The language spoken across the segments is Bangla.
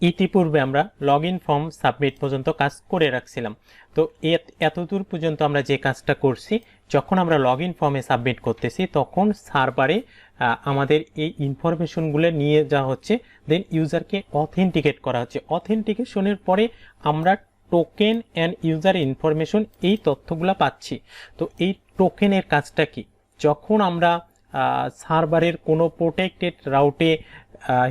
ইতিপূর্বে আমরা লগ ইন ফর্ম সাবমিট পর্যন্ত কাজ করে রাখছিলাম। তো এতদূর পর্যন্ত আমরা যে কাজটা করছি, যখন আমরা লগ ইন ফর্মে সাবমিট করতেছি তখন সার্ভারে আমাদের এই ইনফরমেশনগুলো নিয়ে যাওয়া হচ্ছে, দেন ইউজারকে অথেন্টিকেট করা হচ্ছে। অথেন্টিকেশনের পরে আমরা টোকেন অ্যান্ড ইউজার ইনফরমেশন এই তথ্যগুলো পাচ্ছি। তো এই টোকেনের কাজটা কি? যখন আমরা সার্ভারের কোনো প্রোটেক্টেড রাউটে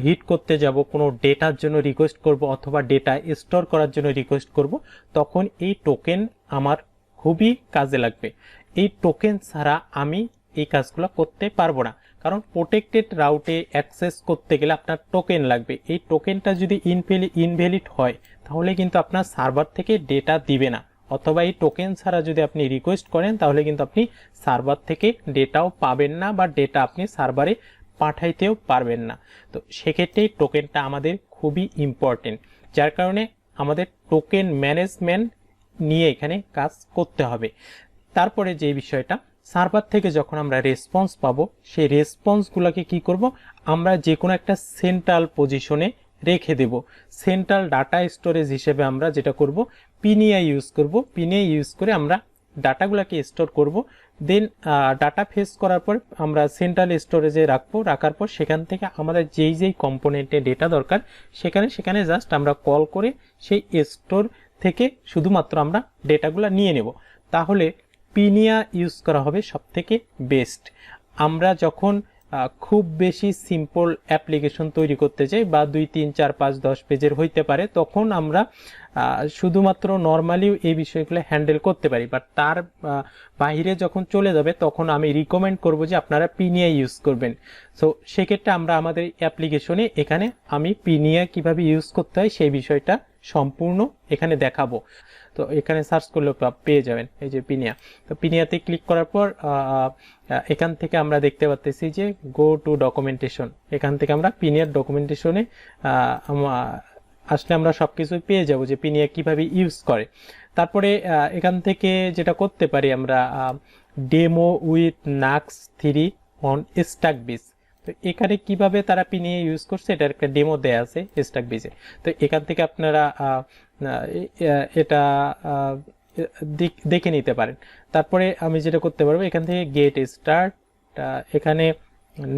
হিট করতে যাব, কোনো ডেটার জন্য রিকোয়েস্ট করব অথবা ডেটা স্টোর করার জন্য রিকোয়েস্ট করব, তখন এই টোকেন আমার খুবই কাজে লাগবে। এই টোকেন ছাড়া আমি এই কাজগুলো করতে পারবো না, কারণ প্রোটেক্টেড রাউটে অ্যাক্সেস করতে গেলে আপনার টোকেন লাগবে। এই টোকেনটা যদি ইনভ্যালিড হয় তাহলে কিন্তু আপনার সার্ভার থেকে ডেটা দিবে না, অথবা এই টোকেন ছাড়া যদি আপনি রিকোয়েস্ট করেন তাহলে কিন্তু আপনি সার্ভার থেকে ডেটাও পাবেন না, বা ডেটা আপনি সার্ভারে পাঠাইতেও পারবেন না। তো সেক্ষেত্রে টোকেনটা আমাদের খুবই ইম্পর্টেন্ট, যার কারণে আমাদের টোকেন ম্যানেজমেন্ট নিয়ে এখানে কাজ করতে হবে। তারপরে যে বিষয়টা, সার্ভার থেকে যখন আমরা রেসপন্স পাবো, সেই রেসপন্সগুলোকে কি করব, আমরা যে কোনো একটা সেন্ট্রাল পজিশনে রেখে দেব। সেন্ট্রাল ডাটা স্টোরেজ হিসেবে আমরা যেটা করব, পিনিয়া ইউজ করব। পিনিয়া ইউজ করে আমরা ডাটাগুলোকে স্টোর করব। দেন ডাটা ফেস করার পর আমরা সেন্ট্রাল স্টোরেজে রাখবো। রাখার পর সেখান থেকে আমাদের যেই কম্পোনেন্টে ডেটা দরকার সেখানে জাস্ট আমরা কল করে সেই স্টোর থেকে শুধুমাত্র আমরা ডেটাগুলো নিয়ে নেব। তাহলে পিনিয়া ইউজ করা হবে সবথেকে বেস্ট। আমরা যখন খুব বেশি সিম্পল অ্যাপ্লিকেশন তৈরি করতে চাই, বা 2, 3, 4, 5, 10 পেজের হইতে পারে, তখন আমরা শুধুমাত্র নর্মালি এই বিষয়গুলো হ্যান্ডেল করতে পারি। বাট তার বাইরে যখন চলে যাবে তখন আমি রিকমেন্ড করব যে আপনারা পিনিয়া ইউজ করবেন। সো সেক্ষেত্রে আমরা আমাদের অ্যাপ্লিকেশনে এখানে আমি পিনিয়া কিভাবে ইউজ করতে হয় সেই বিষয়টা সম্পূর্ণ এখানে দেখাবো। তো এখানে সার্চ করলে পেয়ে যাবেন এই যে পিনিয়া। তো পিনিয়াতে ক্লিক করার পর এখান থেকে আমরা দেখতে পাচ্ছি যে গো টু ডকুমেন্টেশন। এখান থেকে আমরা পিনিয়ার ডকুমেন্টেশনে আসলে আমরা সবকিছু পেয়ে যাব যে পিনিয়া কিভাবে ইউজ করে। তারপরে এখান থেকে যেটা করতে পারি আমরা, ডেমো উইথ Nuxt3 অন স্ট্যাকবিজ। তো এখানে কিভাবে তারা পিনিয়া ইউজ করছে এটার একটা ডেমো দেয়া আছে স্ট্যাকবিজে। তো এখান থেকে আপনারা এটা দেখে নিতে পারেন। তারপরে আমি যেটা করতে পারবো, এখান থেকে গেট স্টার্ট, এখানে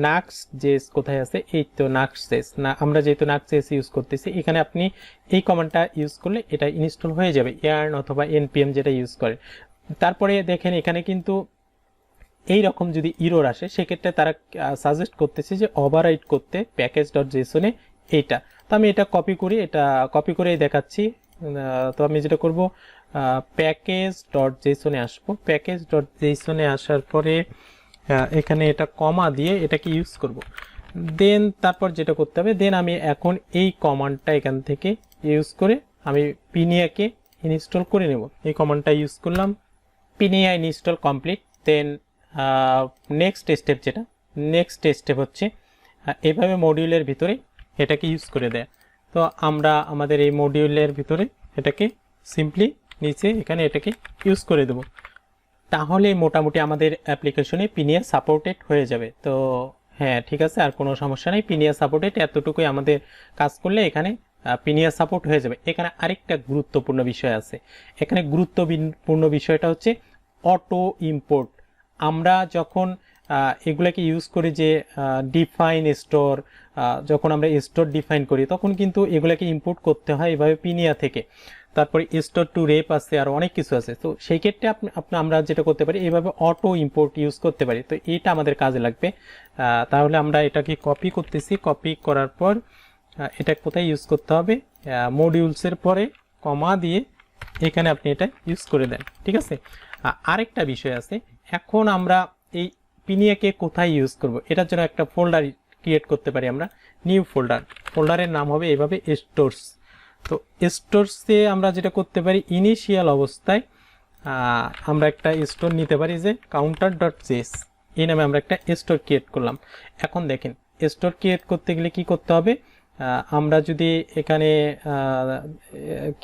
Nuxt3 কোথায় আছে, এই তো Nuxt3 না, আমরা যেহেতু Nuxt3 ইউজ করতেছি, এখানে আপনি এই কমান্ডটা ইউজ করলে এটা ইনস্টল হয়ে যাবে, yarn অথবা npm যেটা ইউজ করে। তারপরে দেখেন এখানে কিন্তু এই রকম যদি ইরর আসে সেক্ষেত্রে তারা সাজেস্ট করতেছে যে ওভাররাইট করতে প্যাকেজ.json এ এইটা। তো আমি এটা কপি করি, এটা কপি করে দেখাচ্ছি। তো আমি যেটা করব, প্যাকেজ.json এ আসবো। প্যাকেজ.json এ আসার পরে এখানে এটা কমা দিয়ে এটাকে ইউজ করব। দেন তারপর যেটা করতে হবে, দেন আমি এখন এই কমান্ডটা এখান থেকে ইউজ করে আমি পিনিয়াকে ইনস্টল করে নেব। এই কমান্ডটা ইউজ করলাম, পিনিয়া install complete. Then next step হচ্ছে এইভাবে মডিউলের ভিতরে এটাকে ইউজ করে দেয়। তো আমরা আমাদের এই মডিউলের ভিতরে এটাকে সিম্পলি নিচে এখানে এটাকে ইউজ করে দেব। তাহলে মোটামুটি আমাদের অ্যাপ্লিকেশনে পিনিয়া সাপোর্টেড হয়ে যাবে। তো হ্যাঁ, ঠিক আছে, আর কোনো সমস্যা নেই, পিনিয়া সাপোর্টেড, এতটুকুই আমাদের কাজ করলে এখানে পিনিয়া সাপোর্ট হয়ে যাবে। এখানে আরেকটা গুরুত্বপূর্ণ বিষয় আছে। এখানে গুরুত্বপূর্ণ বিষয়টা হচ্ছে অটো ইম্পোর্ট। আমরা যখন এগুলাকে ইউজ করি যে ডিফাইন স্টোর, যখন আমরা স্টোর ডিফাইন করি তখন কিন্তু এগুলাকে ইম্পোর্ট করতে হয় এভাবে পিনিয়া থেকে। তারপরে স্টোর টু রেপ আছে, আর অনেক কিছু আছে। তো সেই ক্ষেত্রে আমরা যেটা করতে পারি, এইভাবে অটো ইম্পোর্ট ইউজ করতে পারি। তো এইটা আমাদের কাজে লাগবে। তাহলে আমরা এটাকে কপি করতেছি। কপি করার পর এটা কোথায় ইউজ করতে হবে, মডিউলসের পরে কমা দিয়ে এখানে আপনি এটা ইউজ করে দেন। ঠিক আছে, আরেকটা বিষয় আছে, এখন আমরা এই পিনিয়াকে কোথায় ইউজ করব, এটার জন্য একটা ফোল্ডার ক্রিয়েট করতে পারি আমরা। নিউ ফোল্ডারের নাম হবে এভাবে স্টোরস। তো স্টোরসে আমরা যেটা করতে পারি, ইনিশিয়াল অবস্থায় আমরা একটা স্টোর নিতে পারি যে counter.js, এই নামে আমরা একটা স্টোর ক্রিয়েট করলাম। এখন দেখেন স্টোর ক্রিয়েট করতে গেলে কি করতে হবে, আমরা যদি এখানে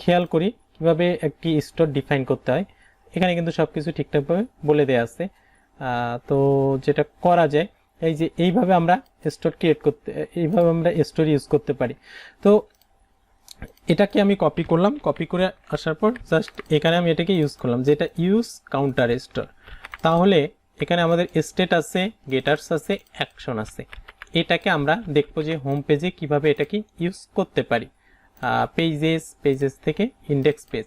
খেয়াল করি কিভাবে একটি স্টোর ডিফাইন করতে হয়, এখানে কিন্তু সবকিছু ঠিকঠাকভাবে বলে দেওয়া আছে। তো যেটা করা যায়, এই যে এইভাবে আমরা স্টোর ক্রিয়েট করতে, এইভাবে আমরা স্টোর ইউজ করতে পারি। তো এটাকে আমি কপি করলাম, কপি করে আসার পর জাস্ট এখানে আমি এটাকে ইউজ করলাম, যেটা ইউজ কাউন্টার স্টোর। তাহলে এখানে আমাদের স্টেট আছে, গেটার্স আছে, অ্যাকশন আছে। এটাকে আমরা দেখবো যে হোম পেজে কিভাবে এটাকে ইউজ করতে পারি। পেজেস থেকে ইন্ডেক্স পেজ,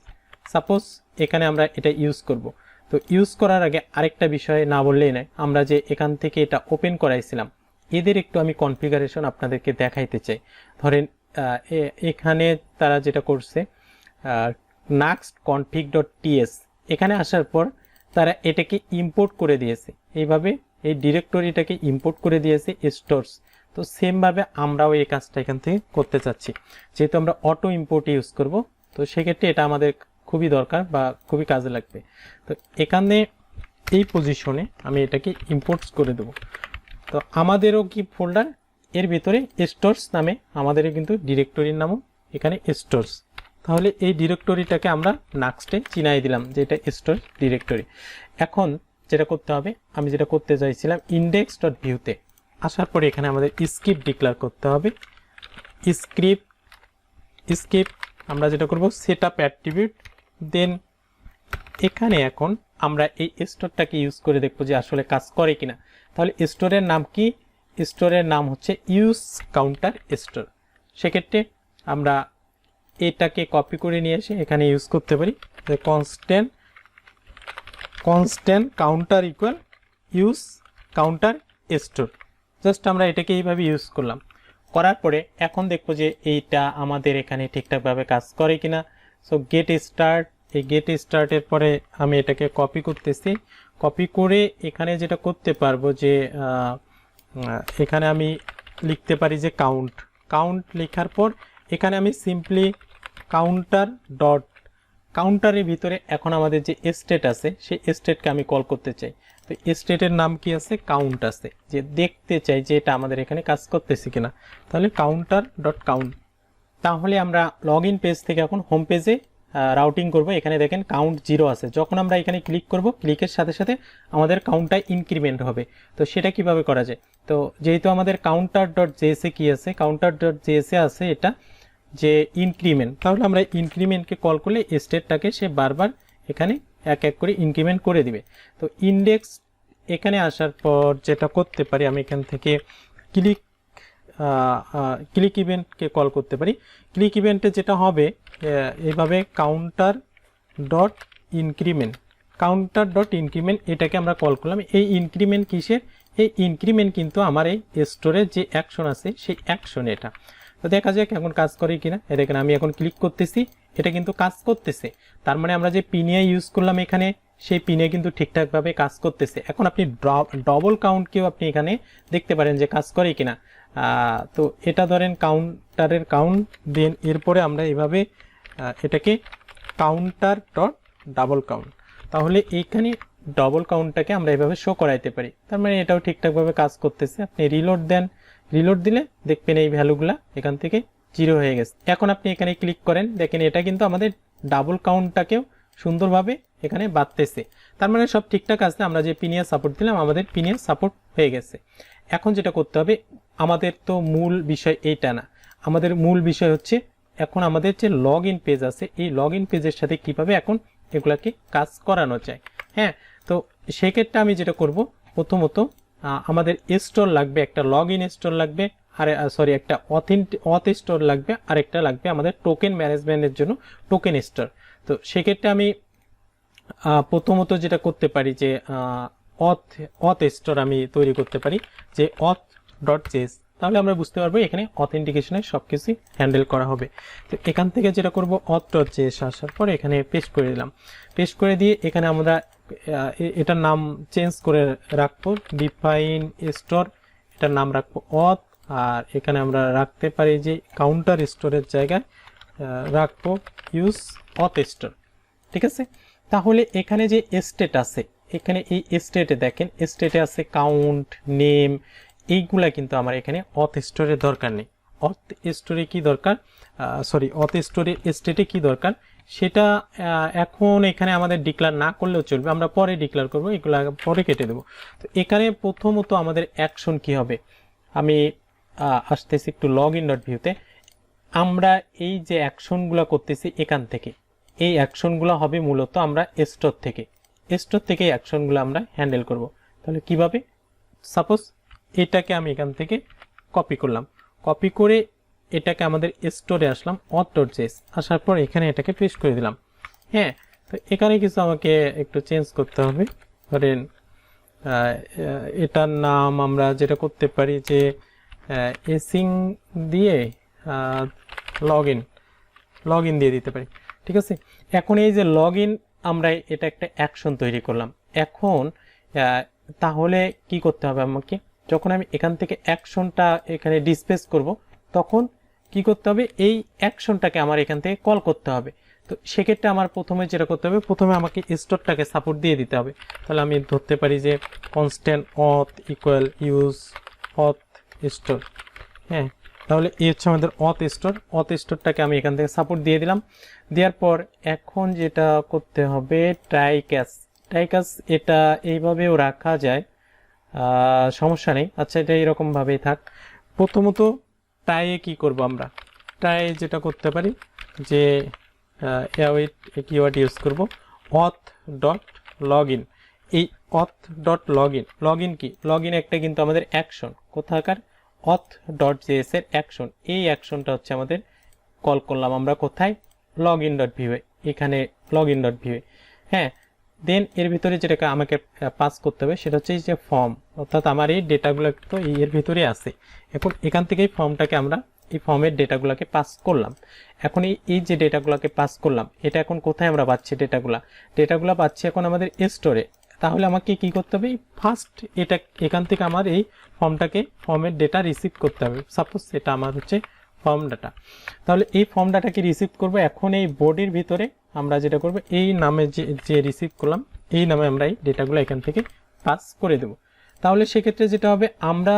সাপোজ এখানে আমরা এটা ইউজ করব। তো ইউজ করার আগে আরেকটা বিষয় না বললেই নয়, আমরা যে এখান থেকে এটা ওপেন করাইছিলাম এদের একটু আমি কনফিগারেশন আপনাদেরকে দেখাইতে চাই। ধরেন এখানে তারা যেটা করছে নাক্সট config.ts, এখানে আসার পর তারা এটাকে ইম্পোর্ট করে দিয়েছে, এইভাবে এই ডিরেক্টরিটাকে ইম্পোর্ট করে দিয়েছে স্টোরস। তো সেমভাবে আমরাও এই কাজটা এখান থেকে করতে চাচ্ছি, যেহেতু আমরা অটো ইম্পোর্ট ইউজ করব। তো সেক্ষেত্রে এটা আমাদের খুবই দরকার বা খুবই কাজে লাগবে। তো এখানে এই পজিশনে আমি এটাকে ইম্পোর্ট করে দেব। তো আমাদেরও কি ফোল্ডার, এর ভিতরে স্টোরস নামে আমাদেরও কিন্তু ডিরেক্টরির নামও এখানে স্টোরস। তাহলে এই ডিরেক্টরিটাকে আমরা নাক্সটে চিনাই দিলাম যে এটা স্টোর ডিরেক্টরি। এখন যেটা করতে হবে, আমি যেটা করতে চাইছিলাম, index.view-তে আসার পরে এখানে আমাদের স্ক্রিপ্ট ডিক্লেয়ার করতে হবে। স্ক্রিপ্ট আমরা যেটা করব সেটআপ অ্যাট্রিবিউট, দেন এখানে এখন আমরা এই স্টোরটাকে ইউজ করে দেখবো যে আসলে কাজ করে কিনা। তাহলে স্টোরের নাম কি? স্টোরের নাম হচ্ছে ইউজ কাউন্টার স্টোর। সেক্ষেত্রে আমরা এটাকে কপি করে নিয়ে এসে এখানে ইউজ করতে পারি যে constant counter equal use counter store. Just আমরা এটাকে এইভাবে ইউজ করলাম, করার পরে এখন দেখবো যে এইটা আমাদের এখানে ঠিকঠাকভাবে কাজ করে কিনা। সো গেট স্টার্ট, এই গেট স্টার্টের পরে আমি এটাকে কপি করতেছি। কপি করে এখানে যেটা করতে পারবো যে এখানে আমি লিখতে পারি যে কাউন্ট লেখার পর এখানে আমি সিম্পলি কাউন্টারের ভিতরে এখন আমাদের যে স্টেট আছে সেই স্টেটকে আমি কল করতে চাই। তো স্টেটের নাম কি আছে? কাউন্ট আছে, যে দেখতে চাই যে এটা আমাদের এখানে কাজ করতেছে কিনা। তাহলে কাউন্টার.কাউন্ট। তাহলে আমরা লগ ইন পেজ থেকে এখন হোম পেজে রাউটিং করব। এখানে দেখেন কাউন্ট 0 আছে, যখন আমরা এখানে ক্লিক করব ক্লিকের সাথে সাথে আমাদের কাউন্টটা ইনক্রিমেন্ট হবে। তো সেটা কিভাবে করা যায়? তো যেহেতু আমাদের counter.js কি আছে, counter.js আছে এটা যে ইনক্রিমেন্ট, তাহলে আমরা ইনক্রিমেন্টকে কল করলে স্টেটটাকে সে বারবার এখানে এক এক করে ইনক্রিমেন্ট করে দিবে। তো ইন্ডেক্স এখানে আসার পর যেটা করতে পারি, আমি এখান থেকে ক্লিক ইভেন্টকে কল করতে পারি। ক্লিক ইভেন্টে যেটা হবে এইভাবে কাউন্টার.ইনক্রিমেন্ট এটাকে আমরা কল করলাম। এই ইনক্রিমেন্ট কিসের? এই ইনক্রিমেন্ট কিন্তু আমার এই স্টোরের যে অ্যাকশন আছে সেই অ্যাকশন এটা। তো দেখা যাক এখন কাজ করে কিনা। দেখেন আমি এখন ক্লিক করতেছি, এটা কিন্তু কাজ করতেছে। তার মানে আমরা যে পিনিয়া ইউজ করলাম এখানে, সেই পিনিয়া কিন্তু ঠিকঠাকভাবে কাজ করতেছে। এখন আপনি ডবল কাউন্টকেও আপনি এখানে দেখতে পারেন যে কাজ করে কিনা। তো এটা ধরেন কাউন্টারের কাউন্ট, দেন এরপরে আমরা এইভাবে এটাকে counter.double-count, তাহলে এইখানে ডবল কাউন্টটাকে আমরা এভাবে শো করাইতে পারি। তার মানে এটাও ঠিকঠাকভাবে কাজ করতেছে। আপনি রিলোড দেন, রিলোড দিলে দেখবেন এই ভ্যালুগুলা এখান থেকে 0 হয়ে গেছে। এখন আপনি এখানে ক্লিক করেন, দেখেন এটা কিন্তু আমাদের ডাবল কাউন্টটাকেও সুন্দরভাবে এখানে বাড়তেছে। তার মানে সব ঠিকঠাক আছে। আমরা যে পিনিয়া সাপোর্ট দিলাম আমাদের পিনিয়া সাপোর্ট হয়ে গেছে। এখন যেটা করতে হবে, আমাদের তো মূল বিষয় এইটা না, আমাদের মূল বিষয় হচ্ছে এখন আমাদের যে লগ ইন পেজ আছে এই লগ ইন পেজের সাথে কিভাবে এখন এগুলাকে কাজ করানো যায়। হ্যাঁ, তো সেক্ষেত্রে আমি যেটা করব, প্রথমত আমাদের স্টোর লাগবে, একটা লগ ইন স্টোর লাগবে, আর একটা অথ স্টোর লাগবে, আর একটা লাগবে আমাদের টোকেন ম্যানেজমেন্টের জন্য টোকেন স্টোর। তো সেক্ষেত্রে আমি প্রথমত যেটা করতে পারি যে অথ স্টোর আমি তৈরি করতে পারি যে auth.js, তাহলে আমরা বুঝতে পারবো এখানে অথেন্টিকেশনের সব কিছুই হ্যান্ডেল করা হবে। তো এখান থেকে যেটা করব, auth.js আসার পর এখানে পেস্ট করে দিলাম। পেস্ট করে দিয়ে এখানে আমরা এটার নাম চেঞ্জ করে রাখবো, ডিফাইন স্টোর, এটার নাম রাখবো auth, আর এখানে আমরা রাখতে পারি যে কাউন্টার স্টোরের জায়গায় রাখবো ইউজ auth স্টোর। ঠিক আছে, তাহলে এখানে যে স্টেট আছে, এখানে এই স্টেটে দেখেন স্টেটে আছে কাউন্ট, নেম, এইগুলা কিন্তু আমার এখানে অথ স্টোরের দরকার নেই। অথ স্টোরে কি দরকার, অথ স্টোরের স্টেটে কি দরকার সেটা এখন এখানে আমাদের ডিক্লেয়ার না করলেও চলবে, আমরা পরে ডিক্লেয়ার করব, এগুলো পরে কেটে দেবো। তো এখানে প্রথমত আমাদের অ্যাকশন কি হবে, আমি আসতেছি একটু লগ ইন.ভিউতে। আমরা এই যে অ্যাকশনগুলো করতেছি এখান থেকে, এই অ্যাকশনগুলো হবে মূলত আমরা স্টোর থেকে এই অ্যাকশনগুলো আমরা হ্যান্ডেল করব। তাহলে কিভাবে, সাপোজ এটাকে আমি এখান থেকে কপি করলাম, কপি করে এটাকে আমাদের স্টোরে আসলাম auth.js, আসার পর এখানে এটাকে পেস্ট করে দিলাম। হ্যাঁ, তো এখানে কিছু আমাকে একটু চেঞ্জ করতে হবে। ধরেন এটার নাম আমরা যেটা করতে পারি যে এসিং দিয়ে লগ ইন দিয়ে দিতে পারি, ঠিক আছে। এখন এই যে লগ ইন, আমরা এটা একটা অ্যাকশন তৈরি করলাম। এখন তাহলে কি করতে হবে আমাকে, যখন আমি এখান থেকে অ্যাকশনটা এখানে ডিসপ্লেস করব, তখন কি করতে হবে, এই অ্যাকশনটাকে আমার এখান থেকে কল করতে হবে। তো সেক্ষেত্রে আমার প্রথমে যেটা করতে হবে, প্রথমে আমাকে স্টোরটাকে সাপোর্ট দিয়ে দিতে হবে। তাহলে আমি ধরতে পারি যে constant auth equal use auth store. হ্যাঁ, তাহলে এই হচ্ছে আমাদের auth স্টোরটাকে আমি এখান থেকে সাপোর্ট দিয়ে দিলাম। দেওয়ার পর এখন যেটা করতে হবে, ট্রাই ক্যাচ, এটা এইভাবেও রাখা যায়, সমস্যা নেই। আচ্ছা, এটা এরকমভাবেই থাক। প্রথমত ট্রাইয়ে কি করব, আমরা ট্রাই যেটা করতে পারি যে অ্যাওয়েট কিওয়ার্ড ইউজ করব, auth.login। এই auth.login কি, লগইন একটা কিন্তু আমাদের অ্যাকশন, কোথাকার auth.js এর অ্যাকশন। এই অ্যাকশনটা হচ্ছে আমাদের কল করলাম আমরা কোথায়, login.view, এখানে login.view। হ্যাঁ, দেন এর ভিতরে যেটাকে আমাকে পাস করতে হবে সেটা হচ্ছে যে ফর্ম, অর্থাৎ আমার এই ডেটাগুলো তো এর ভিতরে আছে। এখন এখান থেকে এই ফর্মটাকে আমরা এই ফর্মের ডেটাগুলোকে পাস করলাম। এখন এই যে ডেটাগুলোকে পাস করলাম, এটা এখন কোথায় আমরা পাচ্ছি, ডেটাগুলো পাচ্ছি এখন আমাদের স্টোরে। তাহলে আমাকে কি করতে হবে, ফার্স্ট এটা এখান থেকে আমার এই ফর্মের ডেটা রিসিভ করতে হবে। সাপোজ এটা আমার হচ্ছে ফর্ম ডাটা, তাহলে এই ফর্ম ডাটাকে রিসিভ করব। এখন এই বডির ভিতরে আমরা যেটা করব, এই নামে যে রিসিভ করলাম এই নামে আমরা এই ডেটাগুলো এখান থেকে পাস করে দেব। তাহলে সেক্ষেত্রে যেটা হবে, আমরা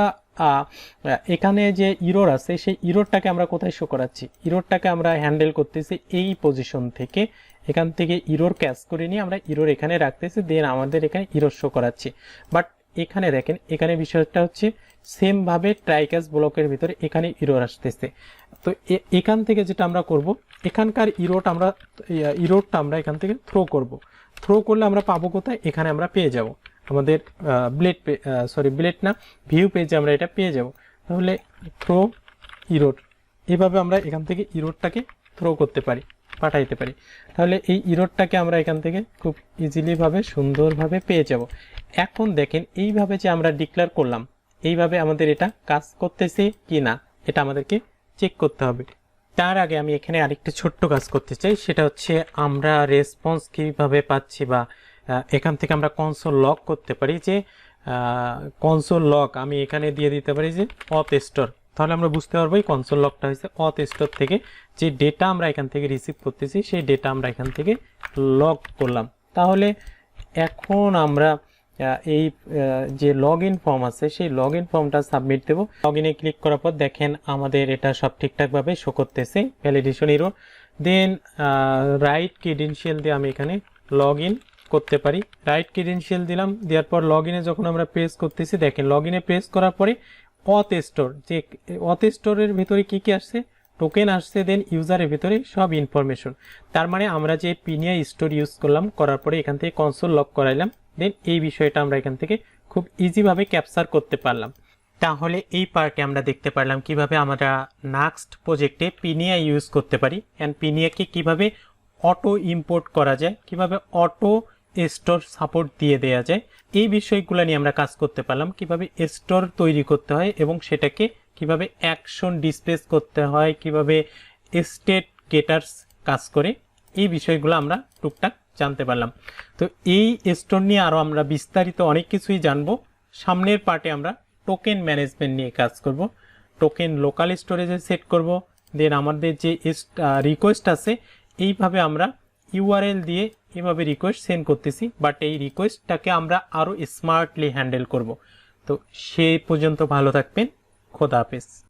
এখানে যে ইরর আছে সেই ইররটাকে আমরা কোথায় শো করাচ্ছি, ইররটাকে আমরা হ্যান্ডেল করতেছি এই পজিশন থেকে, এখান থেকে ইরর ক্যাচ করে নিয়ে আমরা ইরর এখানে রাখতেছি, দেন আমাদের এখানে ইরর শো করাচ্ছি। বাট এখানে দেখেন, এখানে বিষয়টা হচ্ছে সেম ভাবে ট্রাই ক্যাচ ব্লকের ভিতরে এখানে ইরর আসতেছে। তো এখান থেকে যেটা আমরা করব, এখানকার ইররটা আমরা এখান থেকে থ্রো করলে আমরা পাবো কোথায়, এখানে আমরা পেয়ে যাব আমাদের ভিউ পেজে আমরা এটা পেয়ে যাব। তাহলে থ্রো ইরর, এভাবে আমরা এখান থেকে ইররটাকে থ্রো করতে পারি, পাঠাইতে পারি। তাহলে এই ইররটাকে আমরা এখান থেকে খুব ইজিলি ভাবে সুন্দরভাবে পেয়ে যাব। এখন দেখেন এইভাবে যে আমরা ডিক্লেয়ার করলাম, এইভাবে আমাদের এটা কাজ করতেছে কি না এটা আমাদেরকে চেক করতে হবে। তার আগে আমি এখানে আরেকটা ছোট্ট কাজ করতে চাই, সেটা হচ্ছে আমরা রেসপন্স কিভাবে পাচ্ছি, বা এখান থেকে আমরা কনসোল লগ করতে পারি। যে কনসোল লগ আমি এখানে দিয়ে দিতে পারি যে auth স্টোর, তাহলে আমরা বুঝতে পারবো এই কনসোল লগটা হয়েছে auth স্টোর থেকে যে ডেটা আমরা এখান থেকে রিসিভ করতেছি সেই ডেটা আমরা এখান থেকে লগ করলাম। তাহলে এখন আমরা এই যে লগ ইন ফর্ম আছে সেই লগ ইন ফর্মটা সাবমিট দেব। লগ ইনে ক্লিক করার পর দেখেন আমাদের এটা সব ঠিকঠাকভাবে শো করতেছে, ভ্যালিডেশন ইরর। দেন রাইট ক্রেডেনশিয়াল দিয়ে আমি এখানে লগ ইন করতে পারি, রাইট ক্রেডেনশিয়াল দিলাম। দেওয়ার পর লগ ইনে যখন আমরা প্রেস করতেছি, দেখেন লগ ইনে প্রেস করার পরে auth স্টোর, যে auth স্টোরের ভিতরে কি কি আসছে, টোকেন আসছে, দেন ইউজারের ভিতরে সব ইনফরমেশন। তার মানে আমরা যে পিনিয়া স্টোর ইউজ করলাম, করার পরে এখান থেকে কনসোল লগ করাইলাম, দেন এই বিষয়টা আমরা এখান থেকে খুব ইজিভাবে ক্যাপচার করতে পারলাম। তাহলে এই পার্টে আমরা দেখতে পারলাম কিভাবে আমরা নাক্সট প্রজেক্টে পিনিয়া ইউজ করতে পারি, অ্যান্ড পিনিয়াকে কিভাবে অটো ইম্পোর্ট করা যায়, কিভাবে অটো স্টোর সাপোর্ট দিয়ে দেওয়া যায়। এই বিষয়গুলো নিয়ে আমরা কাজ করতে পারলাম, কিভাবে স্টোর তৈরি করতে হয় এবং সেটাকে কিভাবে অ্যাকশন ডিসপ্লেস করতে হয়, কিভাবে স্টেট গেটার্স কাজ করে, এই বিষয়গুলো আমরা টুকটাক জানতে পারলাম। তো এই স্টোর নিয়ে আরও আমরা বিস্তারিত অনেক কিছুই জানবো। সামনের পার্টে আমরা টোকেন ম্যানেজমেন্ট নিয়ে কাজ করব, টোকেন লোকাল স্টোরেজে সেট করব, দেন আমাদের যে রিকোয়েস্ট আছে এইভাবে আমরা ইউআরএল দিয়ে এভাবে রিকোয়েস্ট সেন্ড করতেছি, বাট এই রিকোয়েস্টটাকে আমরা আরও স্মার্টলি হ্যান্ডেল করব। তো সেই পর্যন্ত ভালো থাকবেন, খোদা হাফেজ।